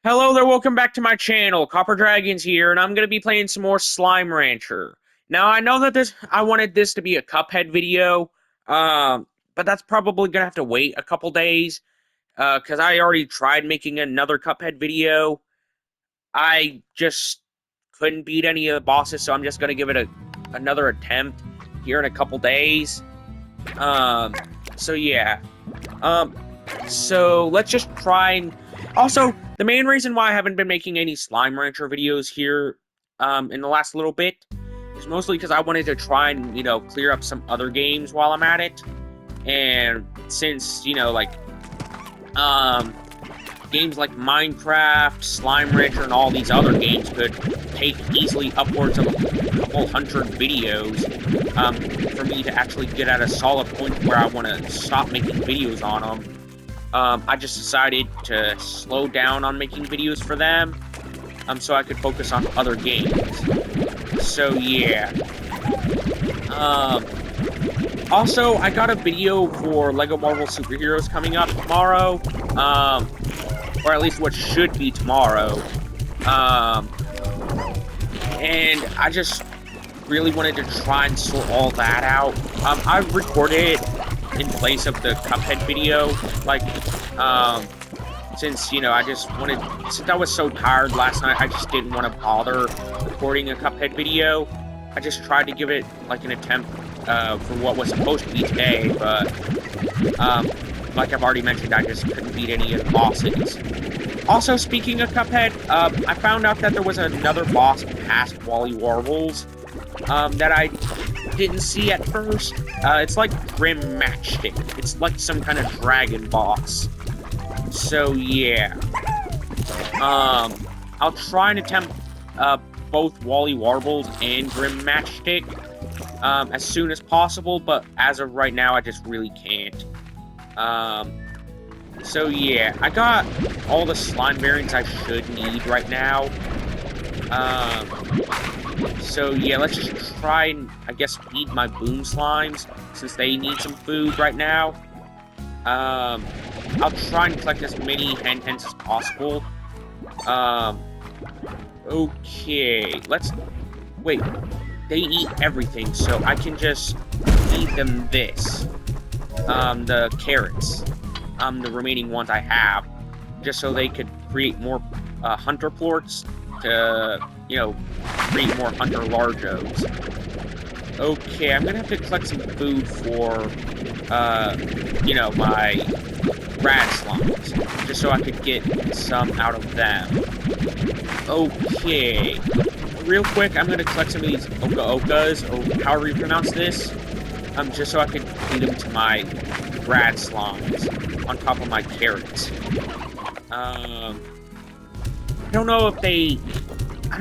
Hello there, welcome back to my channel. Copper Dragons here, and I'm gonna be playing some more Slime Rancher. Now, I know that I wanted this to be a Cuphead video, but that's probably gonna have to wait a couple days, because I already tried making another Cuphead video. I just couldn't beat any of the bosses, so I'm just gonna give it another attempt here in a couple days. Um, so yeah. Um, so let's just try and... Also, the main reason why I haven't been making any Slime Rancher videos here, in the last little bit, is mostly because I wanted to try and, clear up some other games while I'm at it. And since, games like Minecraft, Slime Rancher, and all these other games could take easily upwards of a couple hundred videos, for me to actually get at a solid point where I want to stop making videos on them. I just decided to slow down on making videos for them, so I could focus on other games. So yeah. Also, I got a video for LEGO Marvel Superheroes coming up tomorrow, or at least what should be tomorrow. And I just really wanted to try and sort all that out. I recorded it in place of the Cuphead video, since, since I was so tired last night, I just didn't want to bother recording a Cuphead video. I just tried to give it, an attempt, for what was supposed to be today, but, like I've already mentioned, I just couldn't beat any of the bosses. Also, speaking of Cuphead, I found out that there was another boss past Wally Warbles, that I didn't see at first. It's like Grim Matchstick. It's like some kind of dragon boss. So yeah. I'll try and attempt both Wally Warbles and Grim Matchstick as soon as possible, but as of right now, I just really can't. So yeah, I got all the slime variants I should need right now. So yeah, let's just try and, I guess, feed my boom slimes, since they need some food right now. I'll try and collect as many hen-hens as possible. Okay, wait, they eat everything, so I can just feed them this. The carrots. The remaining ones I have, just so they could create more, hunter plorts to, create more hunter largos. Okay, I'm gonna have to collect some food for, my rad slimes, just so I could get some out of them. Okay, real quick, I'm gonna collect some of these okas, or however you pronounce this, just so I could feed them to my rad slimes on top of my carrots. I don't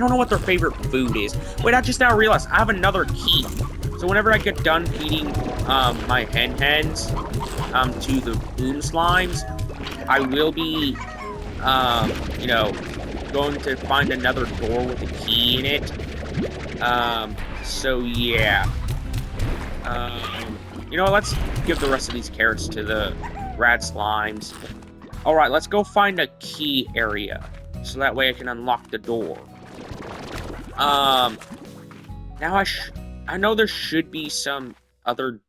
know what their favorite food is. Wait, I just now realized I have another key. So whenever I get done feeding my hen-hens to the boom slimes, I will be, going to find another door with a key in it. So yeah. Let's give the rest of these carrots to the rad slimes. Alright, let's go find a key area, so that way I can unlock the door. Now I know there should be some other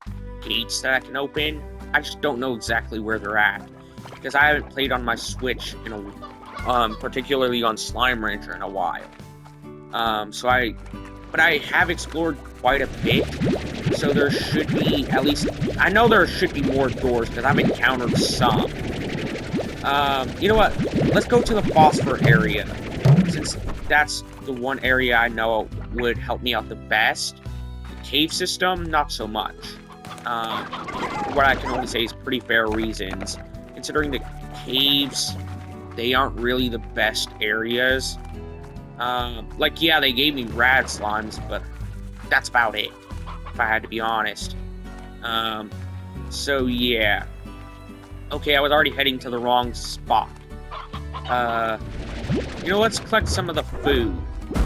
gates that I can open. I just don't know exactly where they're at, because I haven't played on my Switch in particularly on Slime Rancher in a while. But I have explored quite a bit, so there should be at least, I know there should be more doors, because I've encountered some. You know what? Let's go to the phosphor area, since that's the one area I know would help me out the best. The cave system, not so much. What I can only say is pretty fair reasons, considering the caves, they aren't really the best areas. Yeah, they gave me rad slimes, but that's about it, if I had to be honest. So yeah. Okay, I was already heading to the wrong spot. Let's collect some of the food,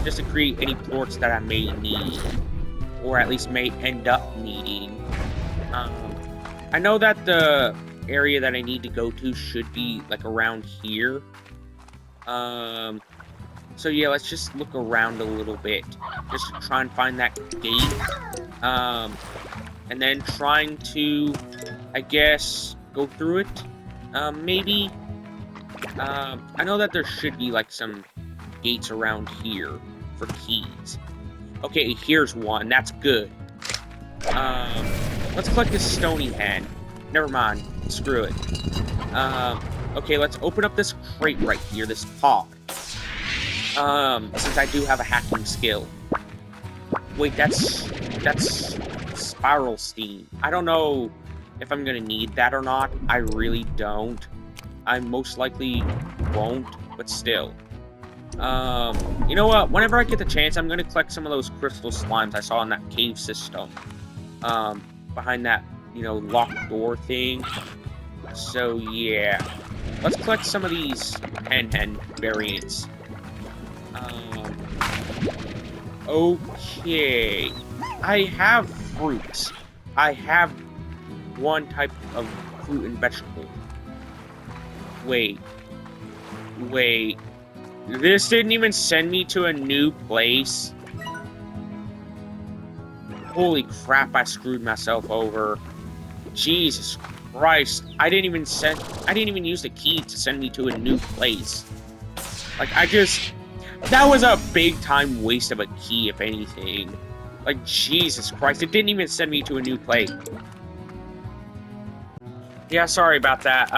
just to create any plorts that I may need, or at least may end up needing. I know that the area that I need to go to should be, around here. So yeah, let's just look around a little bit, just to try and find that gate. And then trying to, I guess, go through it. Maybe. I know that there should be like some gates around here for keys. Okay, here's one. That's good. Let's collect this stony head. Never mind. Screw it. Okay, let's open up this crate right here, this pod. Since I do have a hacking skill. Wait, that's spiral steam. I don't know if I'm gonna need that or not. I really don't. I most likely won't, but still. You know what? Whenever I get the chance, I'm gonna collect some of those crystal slimes I saw in that cave system. Behind that, locked door thing. So, yeah. Let's collect some of these hen variants. Okay. I have fruits. I have one type of fruit and vegetable. Wait. This didn't even send me to a new place. Holy crap, I screwed myself over. Jesus Christ. I didn't even use the key to send me to a new place. Like, that was a big time waste of a key, if anything. Like, Jesus Christ, it didn't even send me to a new place. Yeah, sorry about that.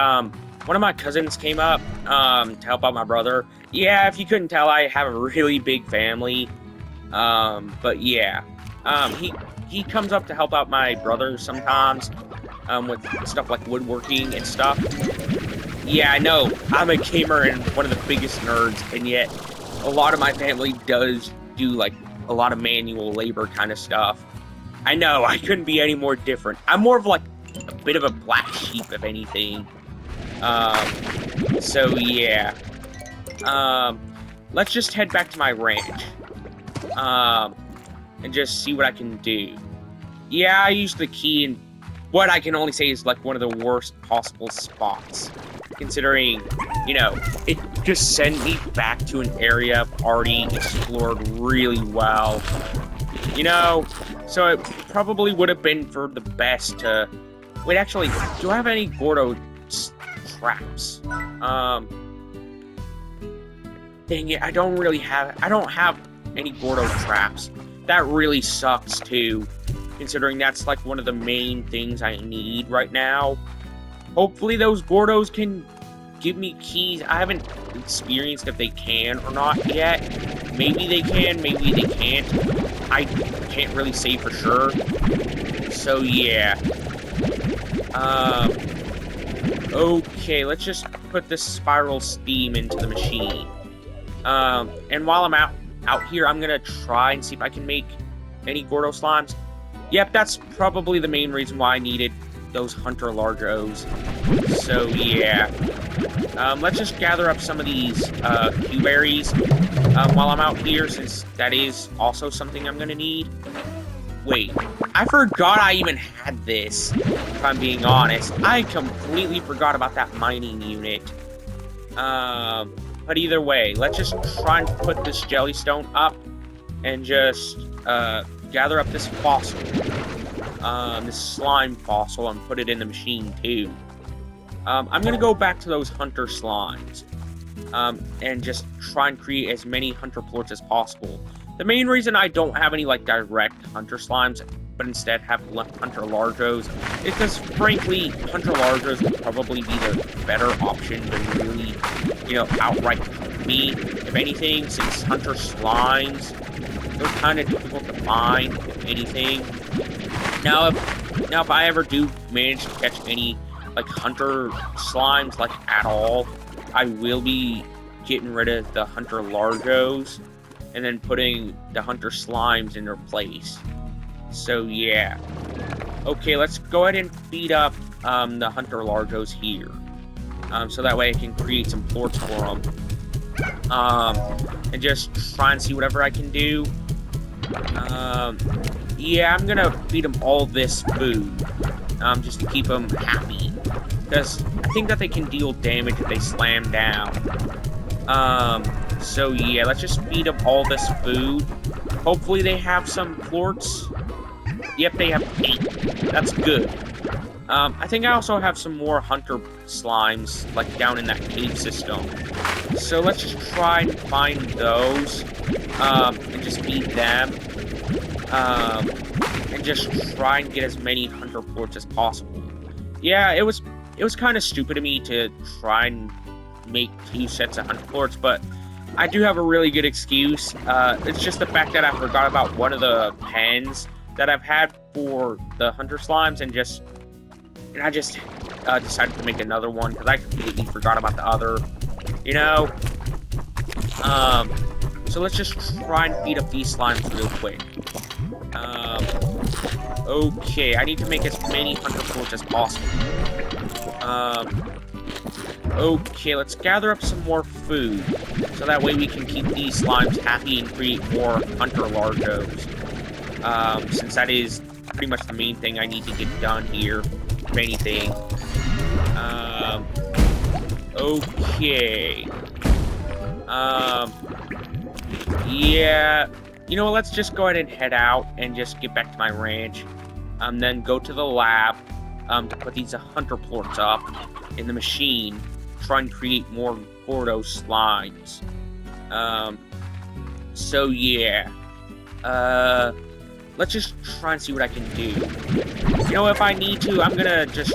One of my cousins came up, to help out my brother. Yeah, if you couldn't tell, I have a really big family. But yeah. He comes up to help out my brother sometimes, with stuff like woodworking and stuff. Yeah, I know, I'm a gamer and one of the biggest nerds, and yet a lot of my family does do, like, a lot of manual labor kind of stuff. I know, I couldn't be any more different. I'm more of, like, a bit of a black sheep, if anything. So, yeah. Let's just head back to my ranch. And just see what I can do. Yeah, I used the key in what I can only say is, like, one of the worst possible spots. Considering, it just sent me back to an area I've already explored really well. So it probably would have been for the best to... Wait, actually, do I have any Gordo traps? Dang it, I don't have any Gordo traps. That really sucks, too, considering that's, like, one of the main things I need right now. Hopefully those Gordos can give me keys. I haven't experienced if they can or not yet. Maybe they can, maybe they can't. I can't really say for sure. So, yeah. Okay, let's just put this spiral steam into the machine. And while I'm out here, I'm gonna try and see if I can make any Gordo slimes. Yep, that's probably the main reason why I needed those Hunter Largos. So, yeah. Let's just gather up some of these Q-berries while I'm out here, since that is also something I'm gonna need. Wait, I forgot I even had this, if I'm being honest. I completely forgot about that mining unit. But either way, let's just try and put this jellystone up and just gather up this fossil. This slime fossil, and put it in the machine too. I'm gonna go back to those hunter slimes, and just try and create as many hunter plorts as possible. The main reason I don't have any, like, direct hunter slimes, but instead have hunter largos, is because, frankly, hunter largos would probably be the better option than really, outright me, if anything, since hunter slimes, they're kind of difficult to find, if anything. Now, if I ever do manage to catch any, like, hunter slimes, like, at all, I will be getting rid of the hunter largos and then putting the hunter slimes in their place. So, yeah. Okay, let's go ahead and feed up the hunter largos here. So that way I can create some plorts for them. And just try and see whatever I can do. Yeah, I'm gonna feed them all this food, just to keep them happy. Because I think that they can deal damage if they slam down. So yeah, let's just feed them all this food. Hopefully they have some plorts. Yep, they have 8. That's good. I think I also have some more hunter slimes, like, down in that cave system. So let's just try and find those, and just feed them. And just try and get as many hunter plorts as possible. Yeah, it was kind of stupid of me to try and make 2 sets of hunter plorts, but I do have a really good excuse. It's just the fact that I forgot about one of the pens that I've had for the hunter slimes, and I just decided to make another one because I completely forgot about the other, you know. So let's just try and feed up these slimes real quick. Okay, I need to make as many hunter plorts as possible. Okay, let's gather up some more food, so that way we can keep these slimes happy and create more hunter largos. Since that is pretty much the main thing I need to get done here, if anything. Okay. Yeah. You know what, let's just go ahead and head out and just get back to my ranch. Then go to the lab, to put these hunter plorts up in the machine. Try and create more Gordo slimes. So yeah. Let's just try and see what I can do. You know, if I need to, I'm gonna just,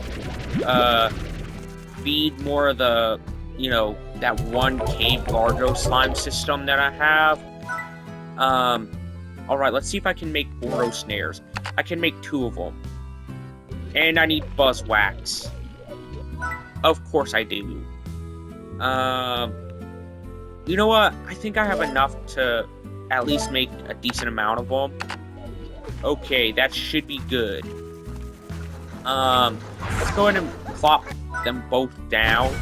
feed more of the, you know, that one cave Gordo slime system that I have. Alright, let's see if I can make Gordo snares. I can make 2 of them. And I need buzz wax. Of course I do. You know what? I think I have enough to at least make a decent amount of them. Okay, that should be good. Let's go ahead and plop them both down.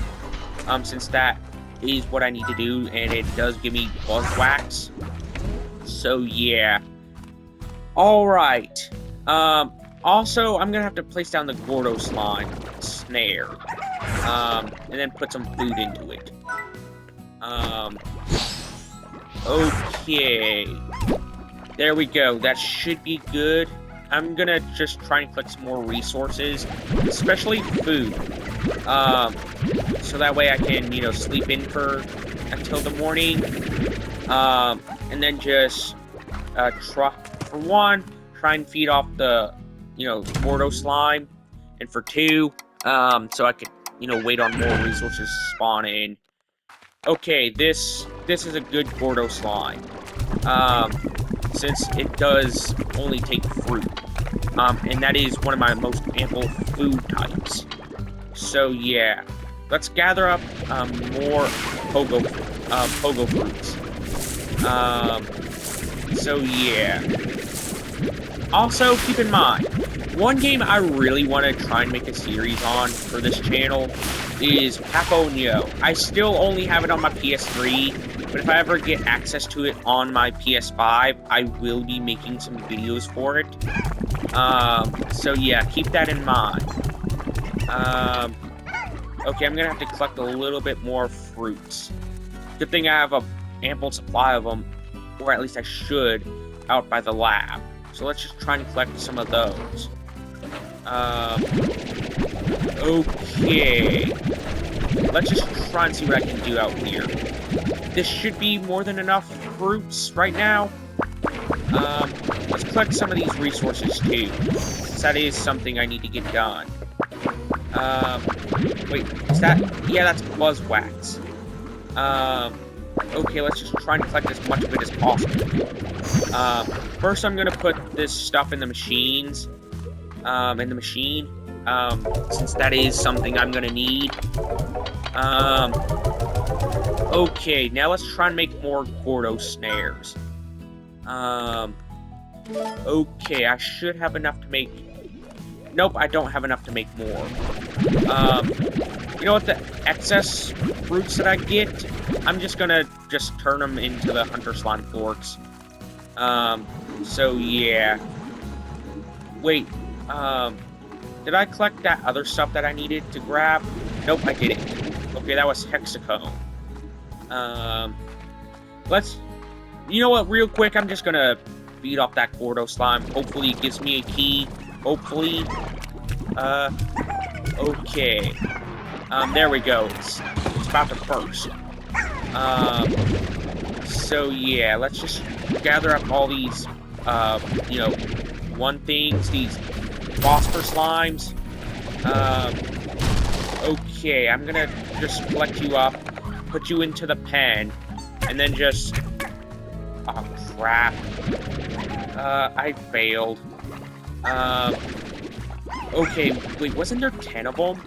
Since that is what I need to do, and it does give me buzz wax. So yeah. Alright. Also, I'm gonna have to place down the Gordo slime snare. And then put some food into it. Okay. There we go. That should be good. I'm gonna just try and collect some more resources, especially food. So that way I can, you know, sleep in until the morning. And then just try and feed off the, you know, Gordo slime, and for 2, so I could, you know, wait on more resources to spawn in. Okay, this is a good Gordo slime. Since it does only take fruit. And that is one of my most ample food types. So yeah, let's gather up more pogo fruits. So yeah. Also, keep in mind, one game I really want to try and make a series on for this channel is Papo Neo. I still only have it on my PS3, but if I ever get access to it on my PS5, I will be making some videos for it. So yeah, keep that in mind. Okay, I'm gonna have to collect a little bit more fruits. Good thing I have an ample supply of them, or at least I should, out by the lab. So let's just try and collect some of those. Okay. Let's just try and see what I can do out here. This should be more than enough fruits right now. Let's collect some of these resources too, since that is something I need to get done. Wait, is that? Yeah, that's buzz wax. Okay, let's just try and collect as much of it as possible. First I'm gonna put this stuff in the machines. Since that is something I'm gonna need. Okay, now let's try and make more Gordo snares. Okay, I should have enough to make... Nope, I don't have enough to make more. You know what, the excess fruits that I get, I'm just gonna turn them into the hunter slime forks. So yeah. Wait, did I collect that other stuff that I needed to grab? Nope, I didn't. Okay, that was hexacone. Um, you know what, real quick, I'm just gonna beat off that Gordo slime. Hopefully it gives me a key. Hopefully. Okay. There we go. It's about to burst. So yeah, let's just gather up all these, you know, things, these phosphor slimes. Okay, I'm gonna just collect you up, put you into the pen, and then just... Oh, crap. I failed. Okay, wait, wasn't there 10 of them?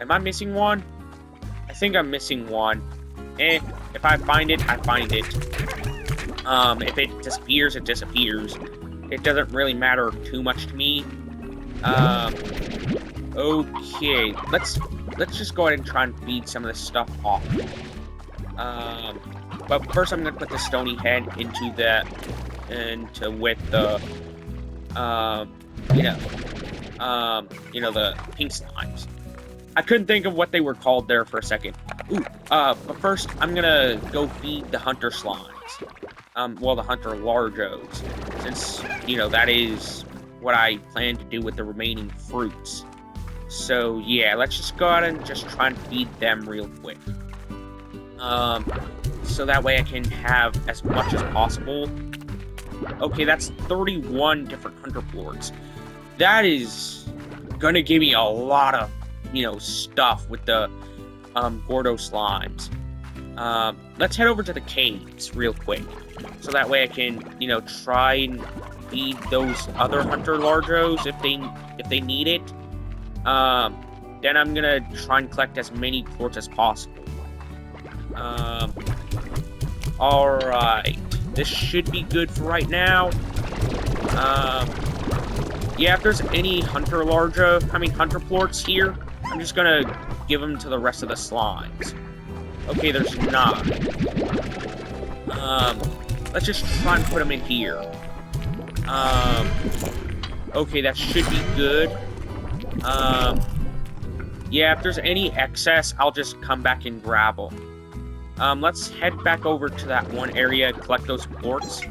Am I missing one? I think I'm missing one. If I find it, I find it. If it disappears, it disappears. It doesn't really matter too much to me. Okay, let's just go ahead and try and feed some of this stuff off. But first I'm gonna put the stony head into that, with the, the pink slimes. I couldn't think of what they were called there for a second. Ooh, but first I'm gonna go feed the hunter slimes. Well, the hunter largos, since, that is what I plan to do with the remaining fruits. So, yeah, let's just go out and just try and feed them real quick. So that way I can have as much as possible. Okay, that's 31 different hunter plorts. That is gonna give me a lot of, stuff with the, Gordo slimes. Let's head over to the caves real quick. So that way I can, try and feed those other hunter largos if they need it. Then I'm gonna try and collect as many plorts as possible. Alright. This should be good for right now. Yeah, if there's any hunter plorts here, I'm just gonna give them to the rest of the slimes. Okay, there's not. Let's just try and put them in here. Okay, that should be good. Yeah, if there's any excess, I'll just come back and grab them. Let's head back over to that one area and collect those plorts.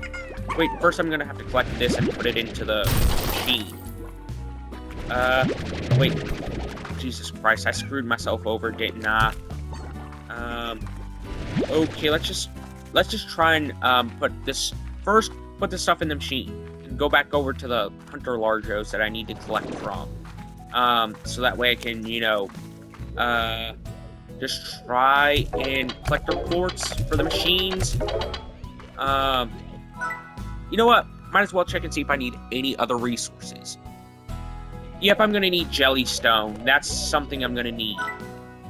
Wait, first I'm gonna have to collect this and put it into the machine. Wait. Jesus Christ, I screwed myself over, didn't I? Okay, let's just try and, put this stuff in the machine. And go back over to the hunter largos that I need to collect from. So that way I can, just try and collect the plorts for the machines. You know what? Might as well check and see if I need any other resources. Yep, I'm gonna need jellystone. That's something I'm gonna need.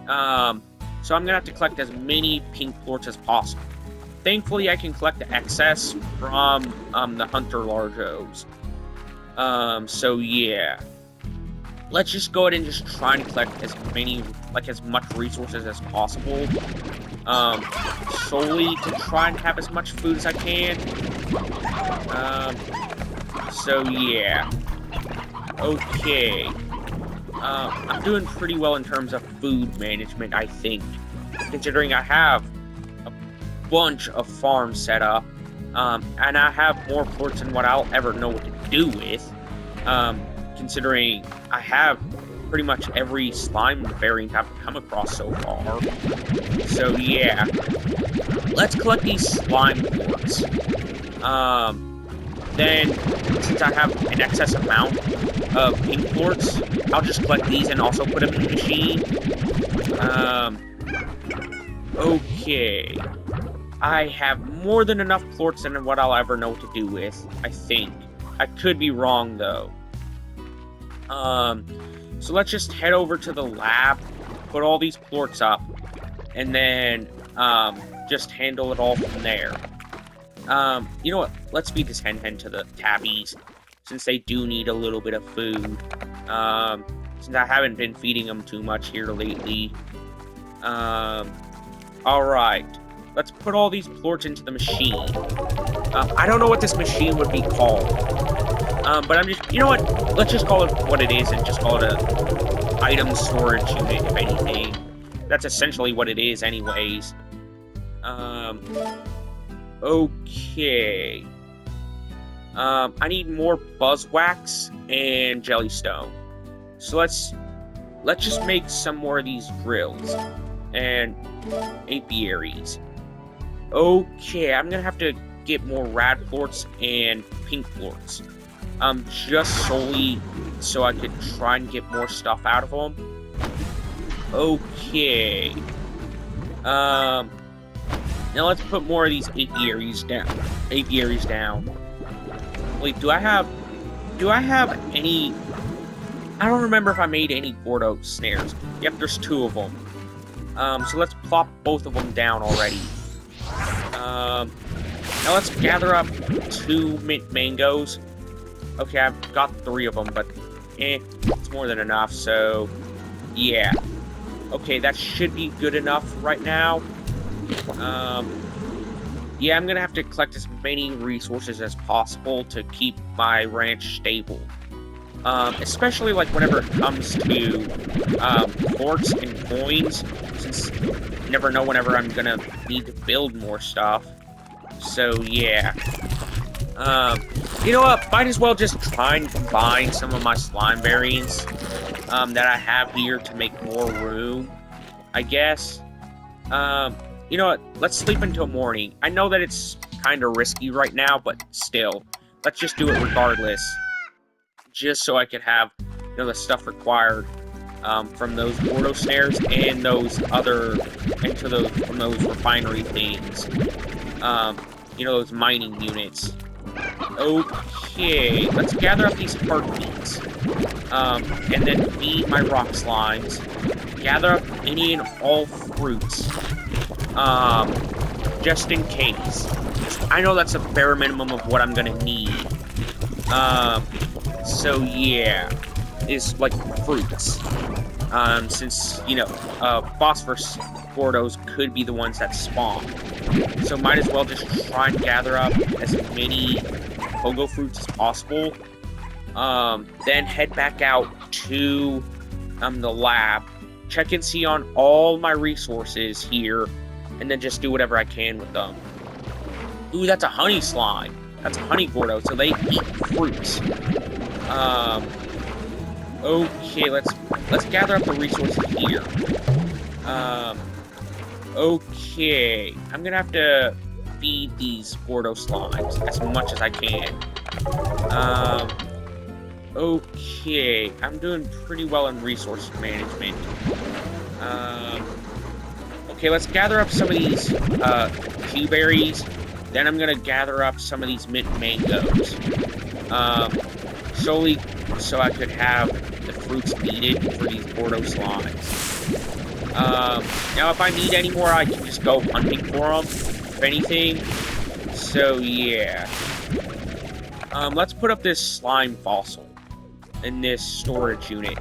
So I'm gonna have to collect as many pink plorts as possible. Thankfully, I can collect the excess from, the hunter largos. So yeah. Let's just go ahead and just try and collect as much resources as possible. Solely to try and have as much food as I can. So yeah. Okay. I'm doing pretty well in terms of food management, I think. Considering I have a bunch of farms set up. And I have more plorts than what I'll ever know what to do with. Considering I have pretty much every slime variant I've come across so far. So yeah. Let's collect these slime plorts. Then, since I have an excess amount of pink plorts, I'll just collect these and also put them in the machine. Okay. I have more than enough plorts than what I'll ever know what to do with, I think. I could be wrong, though. So let's just head over to the lab, put all these plorts up, and then, just handle it all from there. You know what? Let's feed this hen to the tabbies, since they do need a little bit of food. Since I haven't been feeding them too much here lately. Alright. Let's put all these plorts into the machine. I don't know what this machine would be called. But I'm just, you know what? Let's just call it what it is and just call it a item storage unit, if anything. That's essentially what it is anyways. Okay. I need more buzzwax and jellystone. So let's just make some more of these drills and apiaries. Okay, I'm gonna have to get more rad plorts and pink plorts. Just solely so I could try and get more stuff out of them. Okay. Now let's put more of these apiaries down. Wait, do I have any? I don't remember if I made any Gordo snares. Yep, there's 2 of them. So let's plop both of them down already. Now let's gather up 2 mint mangoes. Okay, I've got 3 of them, but it's more than enough, so yeah. Okay, that should be good enough right now. Yeah, I'm gonna have to collect as many resources as possible to keep my ranch stable. Especially like whenever it comes to quartz and coins, since you never know whenever I'm gonna need to build more stuff. So yeah. You know what? Might as well just try and combine some of my slime variants that I have here to make more room, I guess. You know what? Let's sleep until morning. I know that it's kind of risky right now, but still, let's just do it regardless. Just so I could have, you know, the stuff required from those Gordo snares and those other, from those refinery things. You know, those mining units. Okay, let's gather up these heartbeats. And then feed my rock slimes. Gather up any and all fruits. Just in case. I know that's a bare minimum of what I'm gonna need. So yeah, is like fruits. Since, you know, phosphorus Gordos could be the ones that spawn. So might as well just try and gather up as many pogo fruits as possible. Then head back out to the lab. Check and see on all my resources here, and then just do whatever I can with them. Ooh, that's a honey slime. That's a honey Gordo, so they eat fruits. Okay, let's gather up the resources here. Okay, I'm gonna have to feed these Gordo slimes as much as I can. Okay, I'm doing pretty well in resource management. Okay, let's gather up some of these Q berries. Then I'm gonna gather up some of these mint mangoes. Solely so I could have the fruits needed for these Gordo slimes. Now if I need any more, I can just go hunting for them, if anything. So yeah. Let's put up this slime fossil in this storage unit.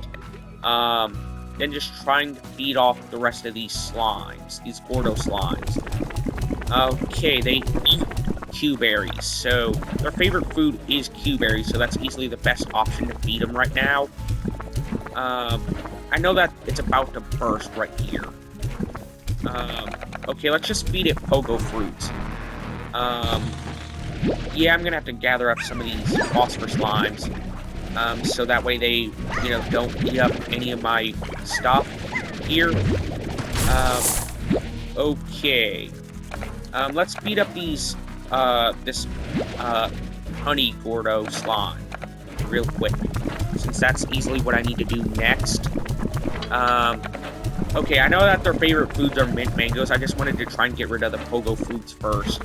Then just trying to feed off the rest of these slimes, these Gordo slimes. Okay, they eat Q berries, so their favorite food is Q berries, so that's easily the best option to feed them right now. I know that it's about to burst right here. Okay, let's just feed it pogo fruits. Yeah, I'm gonna have to gather up some of these phosphorus slimes, so that way they, you know, don't eat up any of my stuff here. Okay. Let's speed up these, this honey Gordo slime real quick, since that's easily what I need to do next. Okay, I know that their favorite foods are mint mangoes. I just wanted to try and get rid of the pogo fruits first.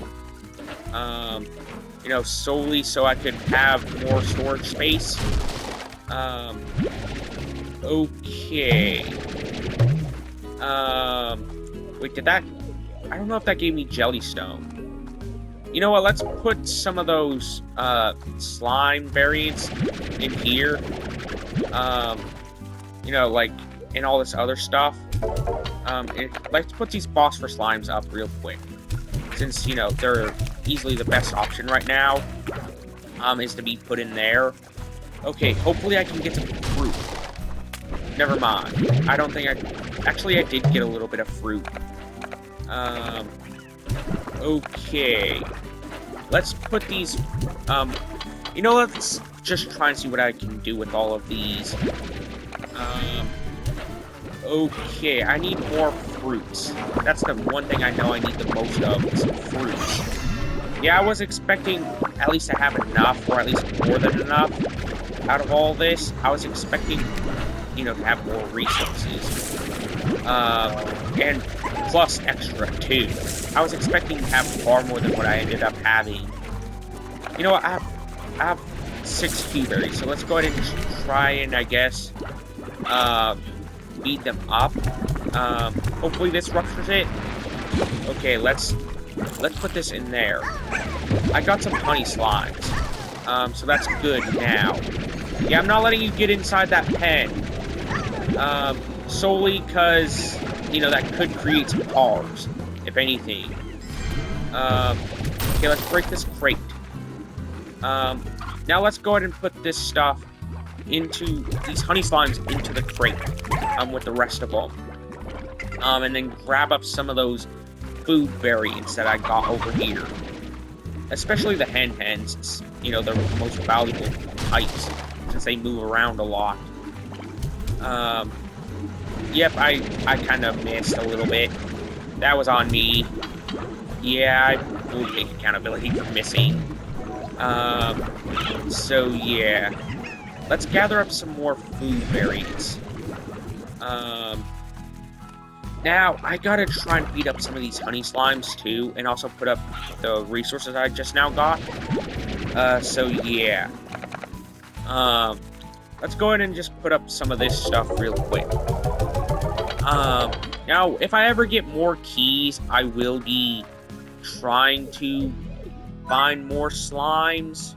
You know, solely so I could have more storage space. Okay. Wait, did that... I don't know if that gave me jellystone. You know what, let's put some of those, slime variants in here. You know, like, and all this other stuff. Let's put these phosphorus slimes up real quick. Since, you know, they're easily the best option right now. Is to be put in there. Okay, hopefully I can get some fruit. Never mind. I don't think I... Actually, I did get a little bit of fruit. Okay. Let's put these, let's just try and see what I can do with all of these. Okay, I need more fruits. That's the one thing I know I need the most of, is fruits. Yeah, I was expecting at least to have enough, or at least more than enough, out of all this. I was expecting, to have more resources. And plus extra, too. I was expecting to have far more than what I ended up having. You know what, I have 6 Q-berries, so let's go ahead and just try and, I guess, beat them up. Hopefully this ruptures it. Okay, let's put this in there. I got some honey slimes, so that's good now. Yeah, I'm not letting you get inside that pen, solely because, that could create some cars, if anything. Okay, let's break this crate. Now let's go ahead and put this stuff into, these honey slimes into the crate, with the rest of them. And then grab up some of those food berries that I got over here. Especially the hens, they're the most valuable types, since they move around a lot. Yep, I kind of missed a little bit. That was on me. Yeah, I fully take accountability for missing. So yeah. Let's gather up some more food berries. Now, I gotta try and beat up some of these honey slimes, too, and also put up the resources I just now got. So yeah. Let's go ahead and just put up some of this stuff real quick. Now, if I ever get more keys, I will be trying to find more slimes.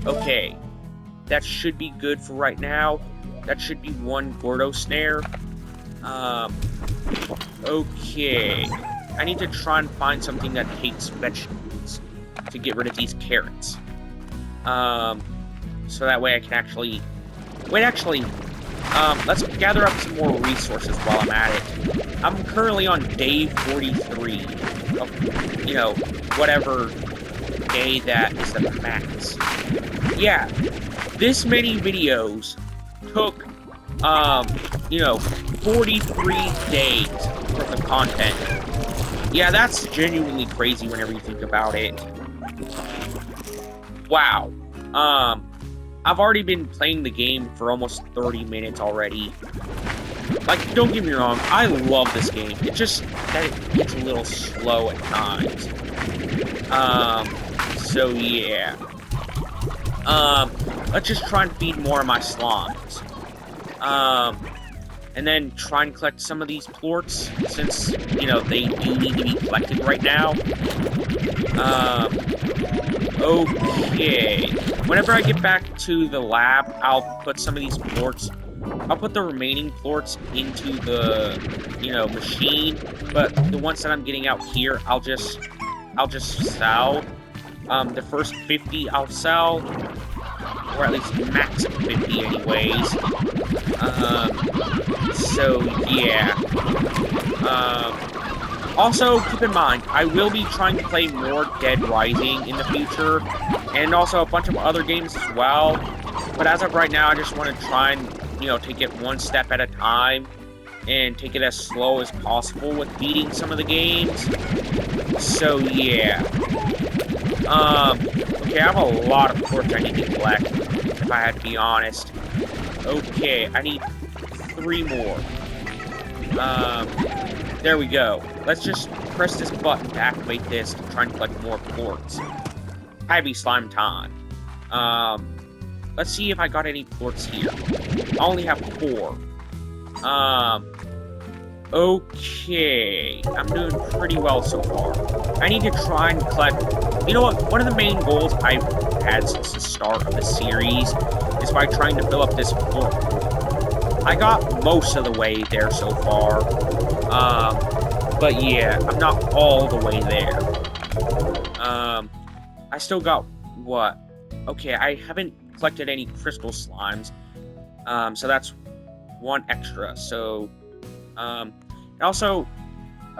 Okay. That should be good for right now. That should be one Gordo snare. Okay. I need to try and find something that takes vegetables to get rid of these carrots. So that way I can actually... Wait, actually, let's gather up some more resources while I'm at it. I'm currently on day 43 of, whatever day that is the max. Yeah, this many videos took, 43 days worth of content. Yeah, that's genuinely crazy whenever you think about it. Wow. I've already been playing the game for almost 30 minutes already. Like, don't get me wrong, I love this game. It's just that it gets a little slow at times. So yeah. Let's just try and feed more of my slimes. And then try and collect some of these plorts, since, they do need to be collected right now. Okay. Whenever I get back to the lab, I'll put some of these plorts, I'll put the remaining plorts into the, machine, but the ones that I'm getting out here, I'll just sell. The first 50 I'll sell, or at least max 50 anyways. So yeah. Also, keep in mind, I will be trying to play more Dead Rising in the future, and also a bunch of other games as well. But as of right now, I just want to try and, take it one step at a time, and take it as slow as possible with beating some of the games. So yeah. Okay, I have a lot of quartz I need to collect, if I had to be honest. Okay, I need 3 more. There we go. Let's just press this button to activate this to try and collect more quartz. Heavy slime time. Let's see if I got any quartz here. I only have 4. Okay. I'm doing pretty well so far. I need to try and collect... You know what? One of the main goals I've had since the start of the series is by trying to fill up this port. I got most of the way there so far. But yeah, I'm not all the way there. I still got... What? Okay, I haven't collected any crystal slimes. So that's 1 extra. So... and also,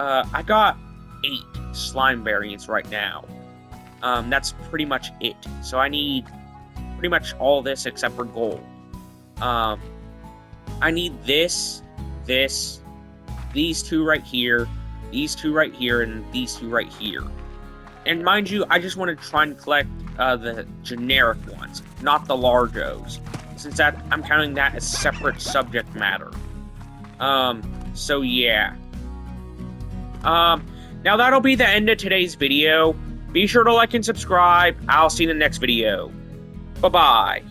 I got 8 slime variants right now. That's pretty much it. So I need pretty much all this except for gold. I need this, these 2 right here, these 2 right here, and these 2 right here. And mind you, I just want to try and collect the generic ones, not the largos, since I'm counting that as separate subject matter. So yeah. Now that'll be the end of today's video. Be sure to like and subscribe. I'll see you in the next video. Bye-bye.